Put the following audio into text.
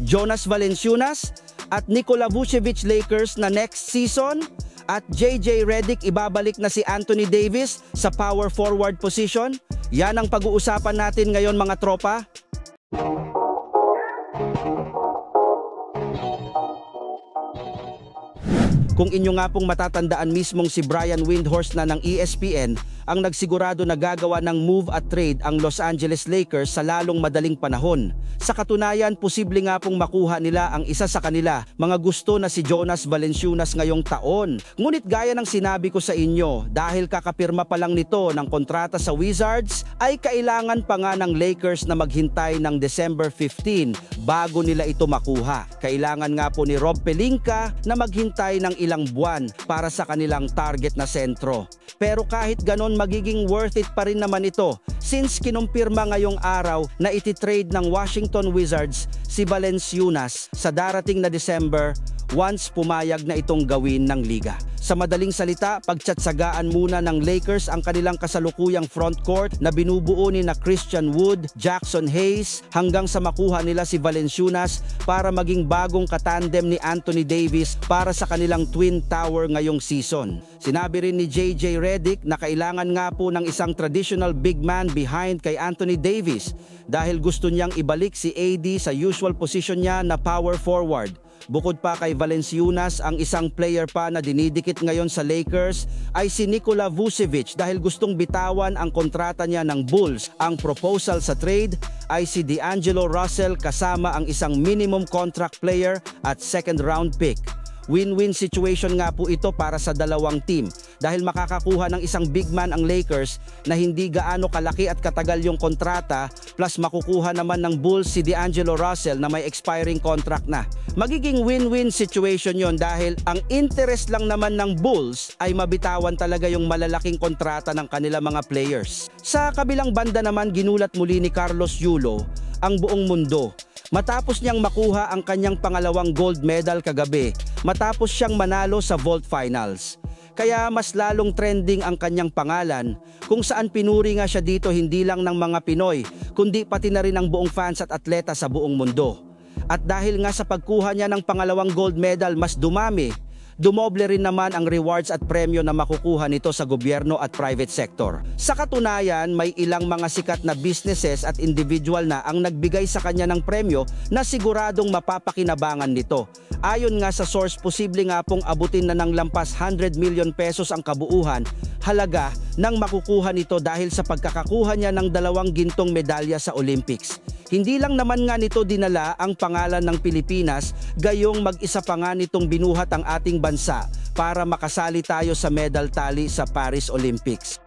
Jonas Valanciunas at Nikola Vucevic Lakers na next season, at JJ Redick ibabalik na si Anthony Davis sa power forward position. Yan ang pag-uusapan natin ngayon mga tropa. Kung inyo nga pong matatandaan, mismong si Brian Windhorst na ng ESPN ang nagsigurado na gagawa ng move at trade ang Los Angeles Lakers sa lalong madaling panahon. Sa katunayan, posible nga pong makuha nila ang isa sa kanila mga gusto na si Jonas Valanciunas ngayong taon. Ngunit gaya ng sinabi ko sa inyo, dahil kakapirma pa lang nito ng kontrata sa Wizards, ay kailangan pa nga ng Lakers na maghintay ng December 15 bago nila ito makuha. Kailangan nga po ni Rob Pelinka na maghintay ng ilang buwan para sa kanilang target na sentro. Pero kahit ganon, magiging worth it pa rin naman ito since kinumpirma ngayong araw na ititrade ng Washington Wizards si Valanciunas sa darating na December once pumayag na itong gawin ng liga. Sa madaling salita, pagtsatsagaan muna ng Lakers ang kanilang kasalukuyang frontcourt na binubuo ni na Christian Wood, Jackson Hayes hanggang sa makuha nila si Valanciunas para maging bagong katandem ni Anthony Davis para sa kanilang Twin Tower ngayong season. Sinabi rin ni JJ Redick na kailangan nga po ng isang traditional big man behind kay Anthony Davis dahil gusto niyang ibalik si AD sa usual position niya na power forward. Bukod pa kay Valanciunas, ang isang player pa na dinidikit ngayon sa Lakers ay si Nikola Vucevic dahil gustong bitawan ang kontrata niya ng Bulls. Ang proposal sa trade ay si D'Angelo Russell kasama ang isang minimum contract player at second round pick. Win-win situation nga po ito para sa dalawang team dahil makakakuha ng isang big man ang Lakers na hindi gaano kalaki at katagal yung kontrata, plus makukuha naman ng Bulls si D'Angelo Russell na may expiring contract na. Magiging win-win situation yon dahil ang interest lang naman ng Bulls ay mabitawan talaga yung malalaking kontrata ng kanila mga players. Sa kabilang banda naman, ginulat muli ni Carlos Yulo ang buong mundo matapos niyang makuha ang kanyang pangalawang gold medal kagabi matapos siyang manalo sa Vault Finals. Kaya mas lalong trending ang kanyang pangalan kung saan pinuri nga siya dito hindi lang ng mga Pinoy kundi pati na rin ng buong fans at atleta sa buong mundo. At dahil nga sa pagkuha niya ng pangalawang gold medal, mas dumoble rin naman ang rewards at premyo na makukuha nito sa gobyerno at private sector. Sa katunayan, may ilang mga sikat na businesses at individual na ang nagbigay sa kanya ng premyo na siguradong mapapakinabangan nito. Ayon nga sa source, posible nga pong abutin na ng lampas 100 million pesos ang kabuuhan halaga ng makukuha nito dahil sa pagkakakuha niya ng 2 gintong medalya sa Olympics. Hindi lang naman nga nito dinala ang pangalan ng Pilipinas, gayong mag-isa pa nga nitong binuhat ang ating bansa para makasali tayo sa medal tally sa Paris Olympics.